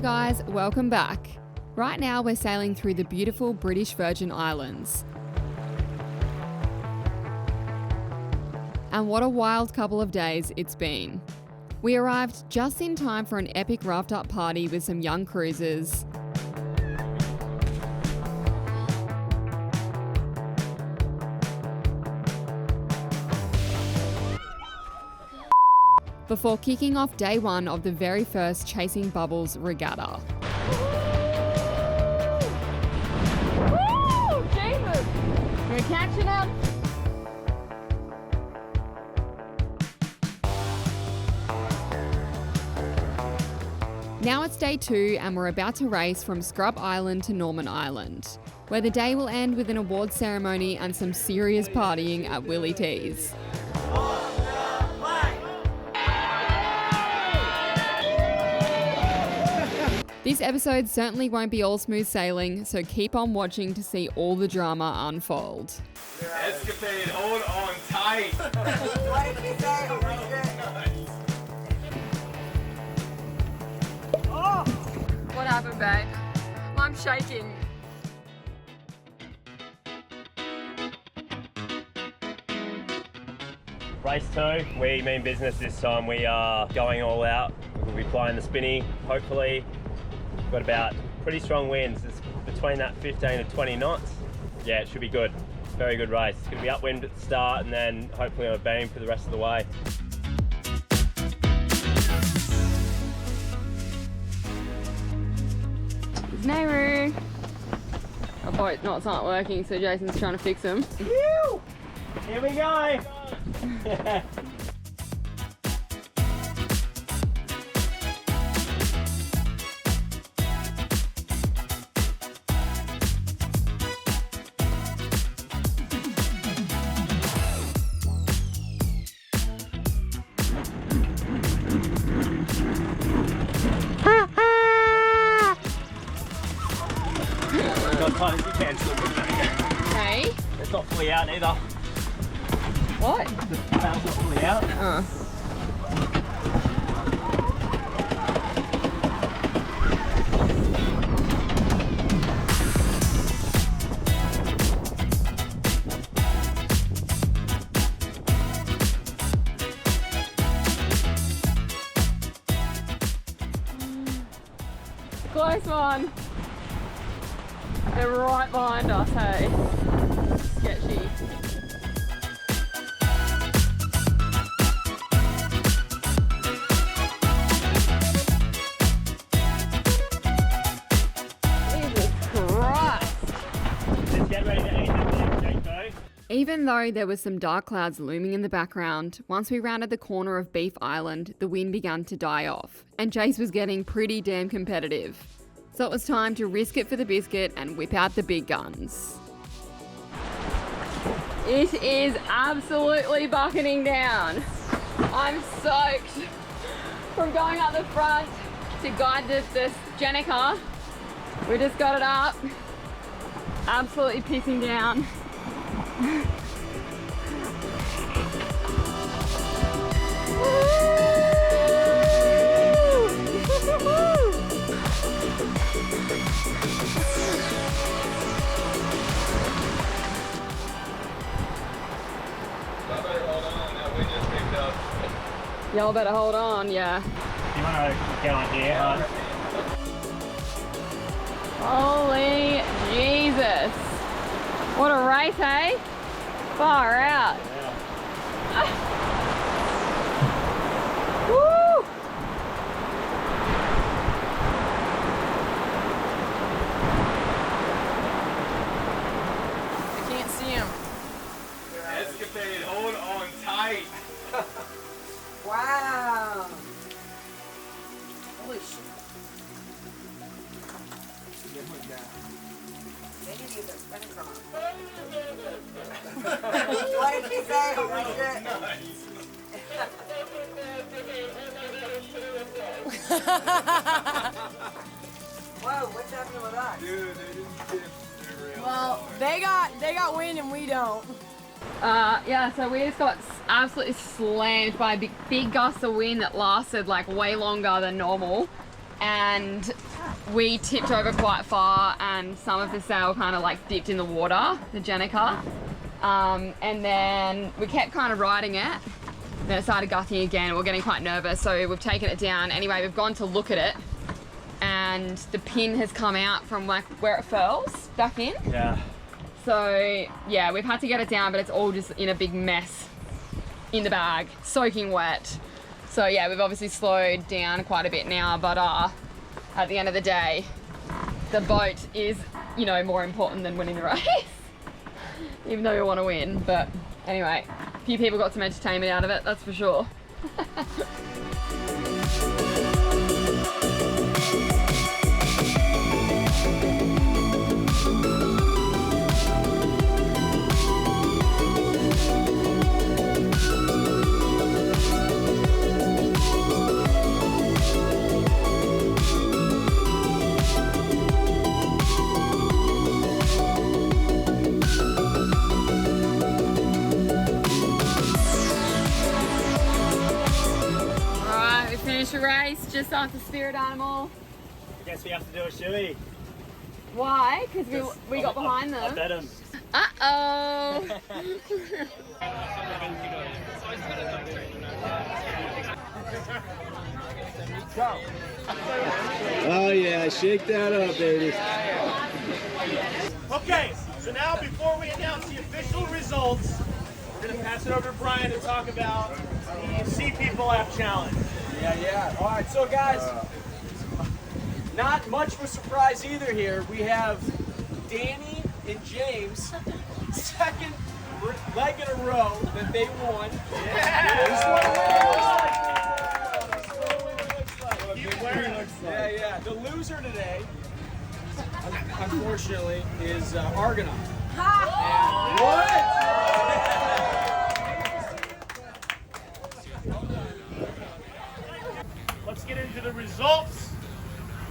Hey guys, welcome back. Right now we're sailing through the beautiful British Virgin Islands. And what a wild couple of days it's been. We arrived just in time for an epic raft-up party with some young cruisers. Before kicking off day one of the very first Chasing Bubbles Regatta. Woo! Jesus! We're catching up. Now it's day two and we're about to race from Scrub Island to Norman Island, where the day will end with an awards ceremony and some serious partying at Willy T's. This episode certainly won't be all smooth sailing, so keep on watching to see all the drama unfold. Escapade, hold on tight. What did you say? Oh my God. What happened, babe? I'm shaking. Race 2, we mean business this time. We are going all out. We'll be flying the spinny, hopefully. We've got about pretty strong winds. It's between that 15 to 20 knots. Yeah, it should be good. Very good race. It's going to be upwind at the start and then hopefully on a beam for the rest of the way. Nehru. Our boat knots aren't working, so Jason's trying to fix them. Woo! Here we go! Not tight as you can, Hey? it's not fully out either. What? The tail's not fully out. Close one. They're right behind us, hey? Sketchy. Jesus Christ. Let's get ready to eat that next, Jake. Even though there was some dark clouds looming in the background, once we rounded the corner of Beef Island, the wind began to die off, and Jace was getting pretty damn competitive. So it was time to risk it for the biscuit and whip out the big guns. It is absolutely bucketing down. I'm soaked from going up the front to guide this Jenica. We just got it up. Absolutely pissing down. Y'all better hold on, yeah. You want to get on here, hon? Holy Jesus. What a race, hey? Far out. Woo! I can't see him. Escapade, hold on tight. Wow. Holy shit. They didn't use their spinning cross. What did you say? Oh my shit. Whoa, what's happening with us? Dude, they didn't tip. Well, they got wind and we don't. Yeah, so we just got absolutely slammed by a big gust of wind that lasted like way longer than normal. And we tipped over quite far and some of the sail kind of like dipped in the water, the Jenica. And then we kept kind of riding it. Then it started gushing again. We're getting quite nervous, so we've taken it down. Anyway, we've gone to look at it and the pin has come out from like where it furls back in. Yeah. So yeah, we've had to get it down, but it's all just in a big mess in the bag, soaking wet. So yeah, we've obviously slowed down quite a bit now, but at the end of the day, the boat is, you know, more important than winning the race. Even though we want to win, but anyway, a few people got some entertainment out of it, that's for sure. Finish a race just after Spirit Animal. I guess we have to do a shoey. Why? Because we got behind them. I bet them. Uh-oh. Oh yeah, shake that up, baby. Okay, so now before we announce the official results, we're going to pass it over to Brian to talk about the Sea People App Challenge. Yeah. All right, so guys, not much of a surprise either here. We have Danny and James, second leg in a row that they won. Yeah. The loser today, unfortunately, is Argonaut. Let's get into the results.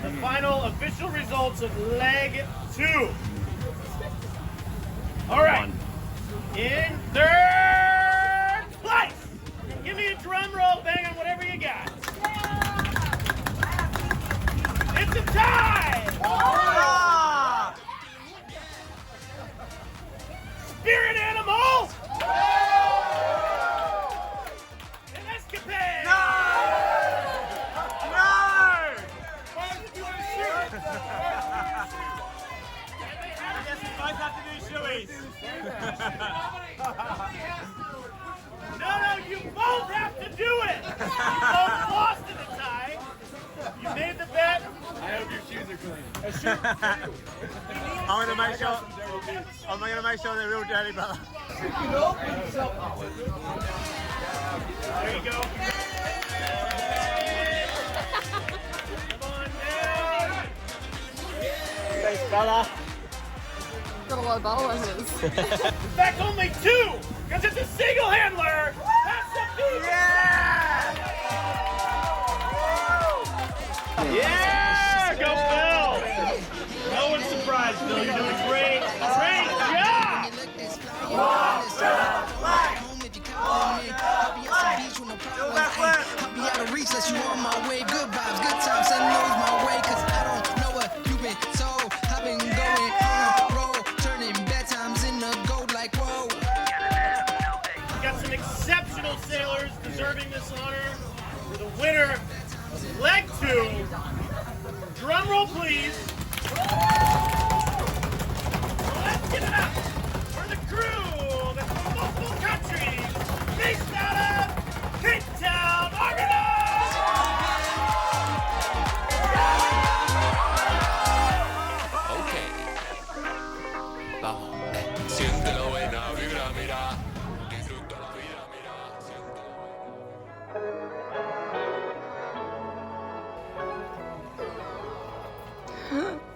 The final official results of leg 2. All right. In third place. Give me a drum roll, bang on whatever you got. It's a tie. Spirit Animal. And Escapade. No, you both have to do it. You both lost in the tie. You made the bet. I hope your shoes are clean. I'm gonna make sure they're real dirty, brother. There you go. Come on down. Thanks, brother. Got a lot of bottle openers. In fact, only 2, because it's a single handler. That's the beat. Yeah, go Bill. No one's surprised, Bill. You're doing great. Great job. Got some exceptional sailors deserving this honor. For the winner of leg 2. Drum roll, please. Let's get it up for the crew that's from multiple countries, based out of Cape Town, Argonaut.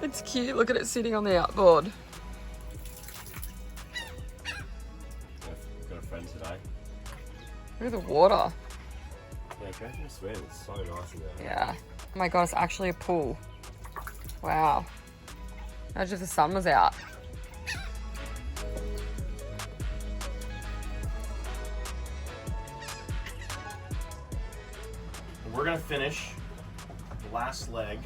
It's cute. Look at it sitting on the outboard. Got a friend today. Look at the water. Yeah, go for a swim. It's so nice in there. Yeah. Oh my god, it's actually a pool. Wow. Imagine if the sun was out. We're gonna finish the last leg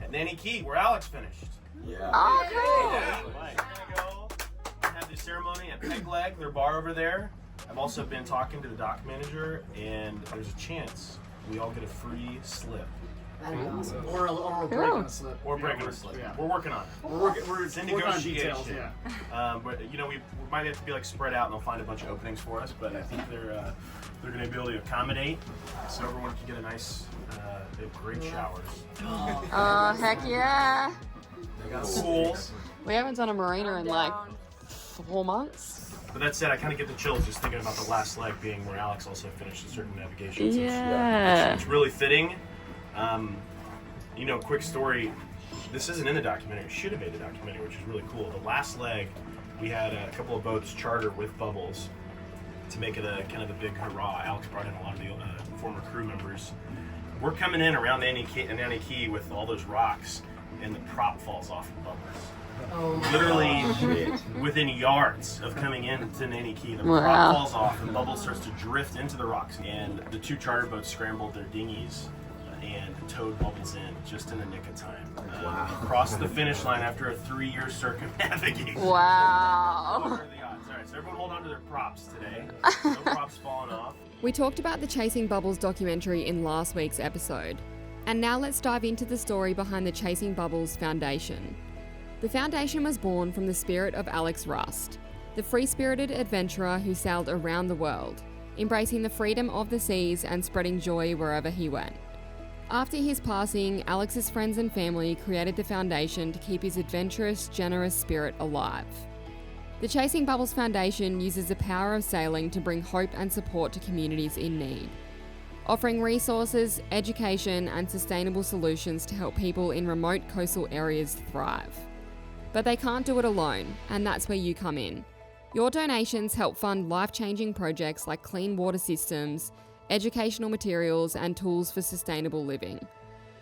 at Nanny Cay, where Alex finished. Yeah. Oh, cool. Yeah, we're gonna go have the ceremony at Peg Leg, their bar over there. I've also been talking to the dock manager, and there's a chance we all get a free slip. Or a break on a slip. Or breaking a slip. Yeah. We're working on it. It's in working on negotiation. details, yeah. But you know, we might have to be like spread out, and they'll find a bunch of openings for us. But I think they're going to be able to accommodate, so everyone can get a nice, they have great showers. Oh, heck yeah. They got a pool. We haven't done a marina in like 4 months. But that said, I kind of get the chills just thinking about the last leg being where Alex also finished a certain navigation. So Yeah. it's really fitting. You know, quick story. This isn't in the documentary. It should have made the documentary, which is really cool. The last leg, we had a couple of boats chartered with Bubbles to make it a kind of a big hurrah. Alex brought in a lot of the former crew members. We're coming in around Nanny Cay with all those rocks, and the prop falls off of Bubbles. Literally within yards of coming into Nanny Cay, the prop falls off and Bubbles starts to drift into the rocks. And the 2 charter boats scrambled their dinghies and towed Bubbles in just in the nick of time. Crossed the finish line after a 3-year circumnavigation. Wow. What are the odds? All right, so everyone hold on to their props today. No props falling off. We talked about the Chasing Bubbles documentary in last week's episode. And now let's dive into the story behind the Chasing Bubbles Foundation. The foundation was born from the spirit of Alex Rust, the free-spirited adventurer who sailed around the world, embracing the freedom of the seas and spreading joy wherever he went. After his passing, Alex's friends and family created the foundation to keep his adventurous, generous spirit alive. The Chasing Bubbles Foundation uses the power of sailing to bring hope and support to communities in need, offering resources, education, and sustainable solutions to help people in remote coastal areas thrive. But they can't do it alone, and that's where you come in. Your donations help fund life-changing projects like clean water systems, educational materials, and tools for sustainable living.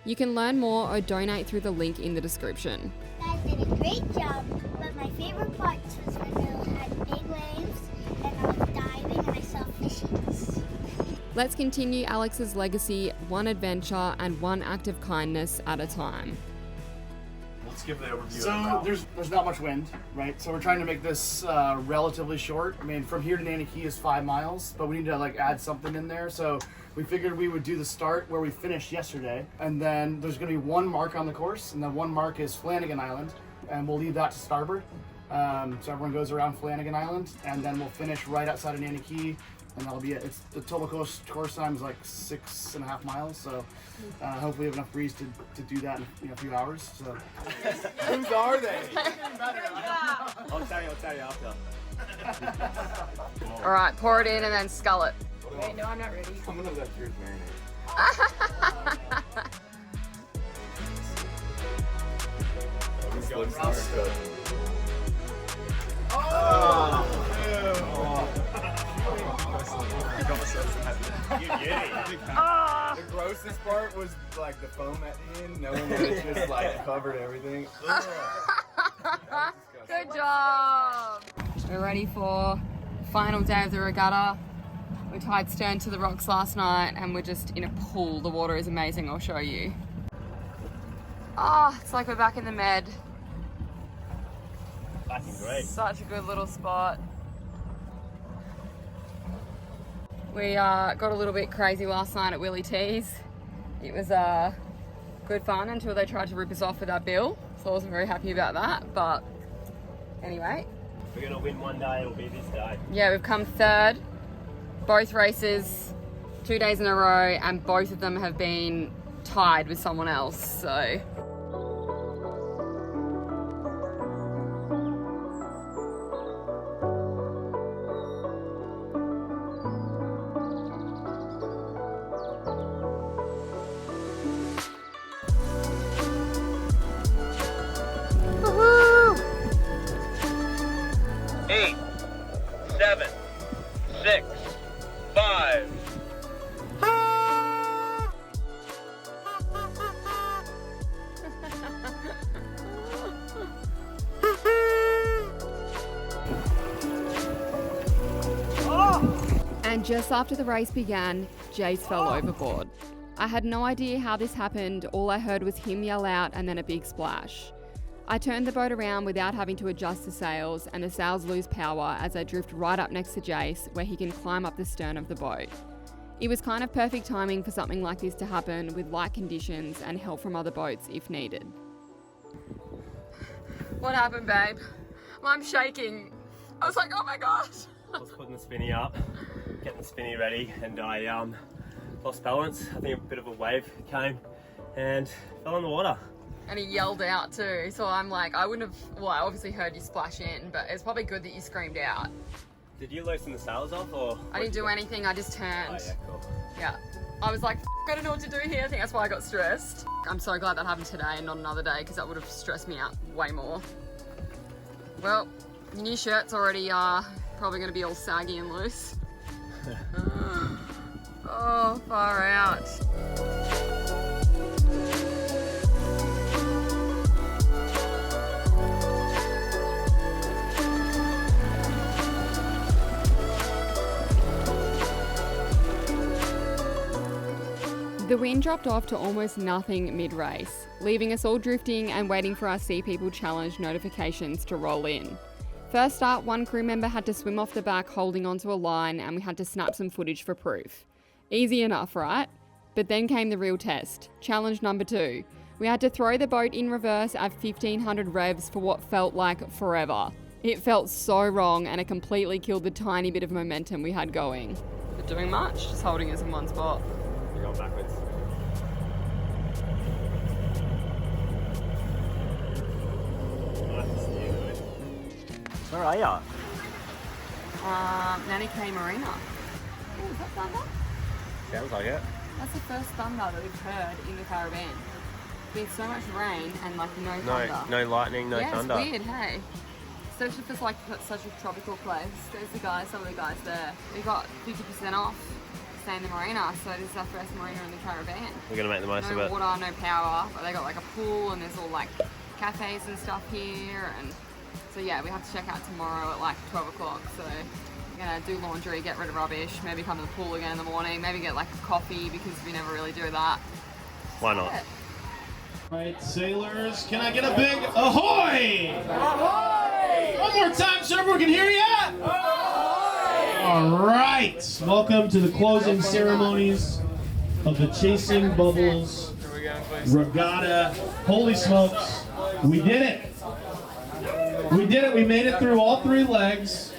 You can learn more or donate through the link in the description. You guys did a great job, but my favorite part was when we had big waves and I was diving and I saw fishies. Let's continue Alex's legacy, one adventure and one act of kindness at a time. Let's give the overview. So there's not much wind, right? So we're trying to make this relatively short. I mean, from here to Nanny Cay is 5 miles, but we need to like add something in there. So we figured we would do the start where we finished yesterday, and then there's going to be 1 mark on the course, and then 1 mark is Flanagan Island, and we'll leave that to starboard. So everyone goes around Flanagan Island, and then we'll finish right outside of Nanny Cay. And that'll be it. It's the total course time is like 6.5 miles. So hopefully we have enough breeze to do that in a few hours. So Whose are they? I'll tell you after. All right, pour it in and then scull it. Wait, no, I'm not ready. I'm gonna let yours marinate. The grossest part was like the foam at the end, knowing that it just like covered everything. Good job. We're ready for final day of the regatta. We tied stern to the rocks last night and we're just in a pool. The water is amazing, I'll show you. Oh, it's like we're back in the Med. Fucking great. Such a good little spot. We got a little bit crazy last night at Willy T's. It was good fun until they tried to rip us off with our bill, so I wasn't very happy about that, but anyway. If we're gonna win one day, it'll be this day. Yeah, we've come 3rd, both races, 2 days in a row, and both of them have been tied with someone else, so. Woohoo! 8, 7, 6, 5. And just after the race began, Jace fell overboard. I had no idea how this happened. All I heard was him yell out and then a big splash. I turned the boat around without having to adjust the sails, and the sails lose power as I drift right up next to Jace, where he can climb up the stern of the boat. It was kind of perfect timing for something like this to happen, with light conditions and help from other boats if needed. What happened, babe? I'm shaking. I was like, oh my gosh. I was putting the spinny up, getting the spinny ready, and I lost balance. I think a bit of a wave came and fell in the water. And he yelled out too, so I'm like, I wouldn't have, well, I obviously heard you splash in, but it's probably good that you screamed out. Did you loosen the sails off, or? I didn't do anything, I just turned. Oh yeah, cool. Yeah. I was like, I don't know what to do here. I think that's why I got stressed. I'm so glad that happened today and not another day, because that would have stressed me out way more. Well, your new shirt's already probably going to be all saggy and loose. Oh, far out. The wind dropped off to almost nothing mid-race, leaving us all drifting and waiting for our Sea People Challenge notifications to roll in. First up, one crew member had to swim off the back holding onto a line, and we had to snap some footage for proof. Easy enough, right? But then came the real test, challenge number 2. We had to throw the boat in reverse at 1500 revs for what felt like forever. It felt so wrong, and it completely killed the tiny bit of momentum we had going. Not doing much, just holding us in one spot. You're going backwards. Where are ya? Nanny Cay Marina. Oh, is that thunder? Sounds like it. That's the first thunder that we've heard in the Caribbean. There's been so much rain and like no thunder. No lightning, no thunder. Yeah, it's weird, hey? Especially if it's like such a tropical place. There's the guys, some of the guys there. We got 50% off staying in the marina, so this is our first marina in the Caribbean. We're gonna make the most of it. No water, no power, but they got like a pool and there's all like cafes and stuff here, and so yeah, we have to check out tomorrow at like 12 o'clock. So we're gonna do laundry, get rid of rubbish, maybe come to the pool again in the morning, maybe get like a coffee because we never really do that. Why not? All right, sailors, can I get a big ahoy? Ahoy! One more time so everyone can hear you. Ahoy! All right, welcome to the closing ceremonies of the Chasing Bubbles Regatta. Holy smokes, we did it. We did it, we made it through all 3 legs.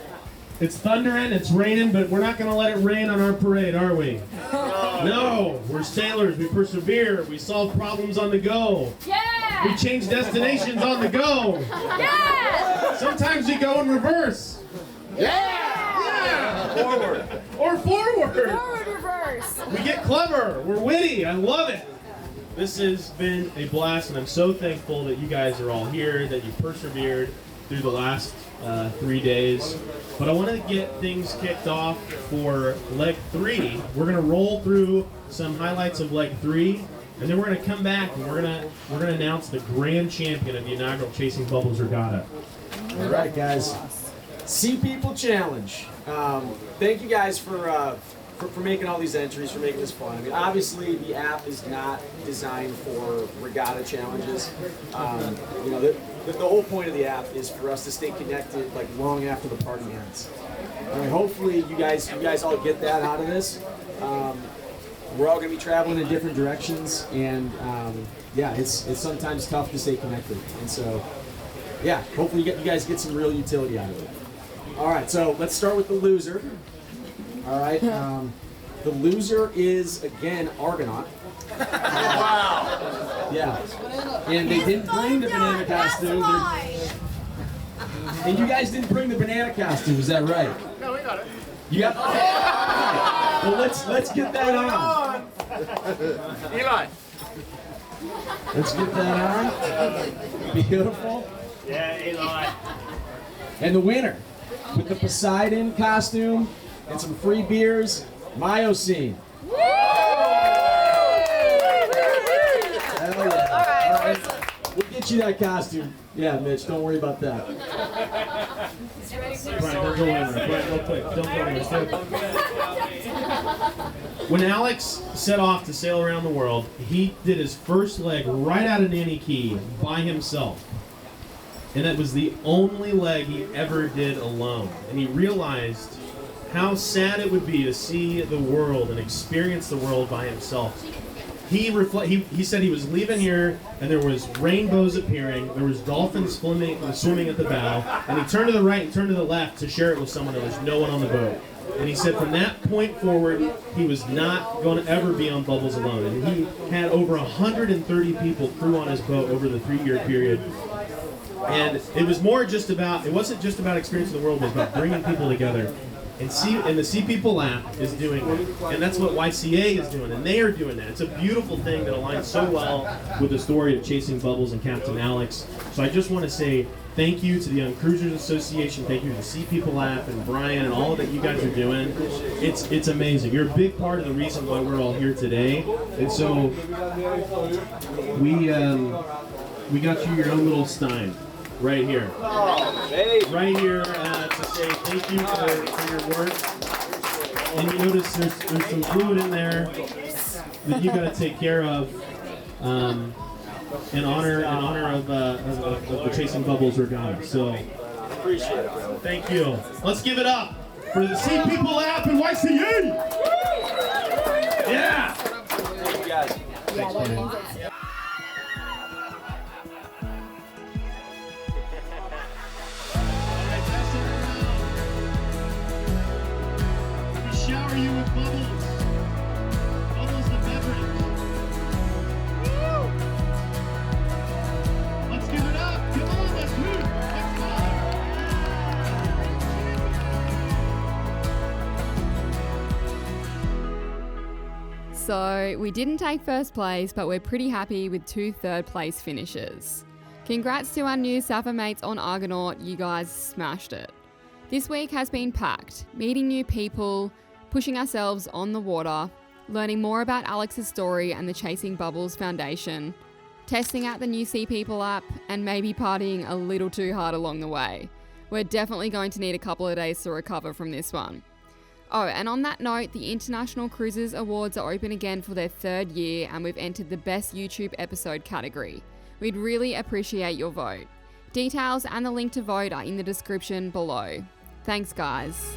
It's thundering, it's raining, but we're not gonna let it rain on our parade, are we? No, we're sailors, we persevere, we solve problems on the go. Yeah! We change destinations on the go. Yeah! Sometimes we go in reverse. Yeah! Yeah! Forward. Or forward. Forward reverse. We get clever, we're witty, I love it. This has been a blast, and I'm so thankful that you guys are all here, that you persevered through the last 3 days. But I want to get things kicked off for leg 3. We're going to roll through some highlights of leg 3, and then we're going to come back and we're going to announce the grand champion of the inaugural Chasing Bubbles Regatta. All right, guys. Sea People Challenge. Thank you guys for making all these entries, for making this fun. I mean, obviously the app is not designed for regatta challenges. You know, the whole point of the app is for us to stay connected like long after the party ends. I mean, hopefully you guys all get that out of this. We're all going to be traveling in different directions, and yeah, it's sometimes tough to stay connected. And so, yeah, hopefully you guys get some real utility out of it. All right, so let's start with the loser. All right, the loser is, again, Argonaut. Wow. Yeah, and they didn't bring the banana costume. And you guys didn't bring the banana costume, is that right? No, we got it. You got it? Well, let's get that on. Eli. Let's get that on. Beautiful. Yeah, Eli. And the winner, with the Poseidon costume and some free beers, Myocene. Hell yeah. All right. We'll get get you that costume. Yeah, Mitch, don't worry about that. Brian, don't go anywhere. Brian, real quick. Don't go anywhere. Stay up. When Alex set off to sail around the world, he did his first leg right out of Nanny Cay by himself. And that was the only leg he ever did alone. And he realized how sad it would be to see the world and experience the world by himself. He said he was leaving here, and there was rainbows appearing, there was dolphins swimming at the bow, and he turned to the right and turned to the left to share it with someone, and there was no one on the boat. And he said from that point forward, he was not going to ever be on Bubbles alone. And he had over 130 people crew on his boat over the 3-year period. And it wasn't just about experiencing the world, it was about bringing people together. And the See People app is doing it. And that's what YCA is doing, and they are doing that. It's a beautiful thing that aligns so well with the story of Chasing Bubbles and Captain Alex. So I just want to say thank you to the Young Cruisers Association, thank you to the See People app and Brian and all that you guys are doing. It's amazing. You're a big part of the reason why we're all here today. And so we got you your own little Stein. Right here. Right here to say thank you for your work. And you notice there's some fluid in there that you got to take care of in honor of the Chasing Bubbles Regatta. So Appreciate it, bro. thank you. Let's give it up for the See People app and YCA. Yeah. Thank you guys. Thanks, man. Shower you with bubbles. Bubbles the beverage. Woo! Let's give it up. Come on, let's move. Let's go. So we didn't take first place, but we're pretty happy with 2 third-place finishes. Congrats to our new Sappho mates on Argonaut, you guys smashed it. This week has been packed, meeting new people, pushing ourselves on the water, learning more about Alex's story and the Chasing Bubbles Foundation, testing out the new See People app, and maybe partying a little too hard along the way. We're definitely going to need a couple of days to recover from this one. Oh, and on that note, the International Cruises Awards are open again for their 3rd year, and we've entered the Best YouTube Episode category. We'd really appreciate your vote. Details and the link to vote are in the description below. Thanks, guys.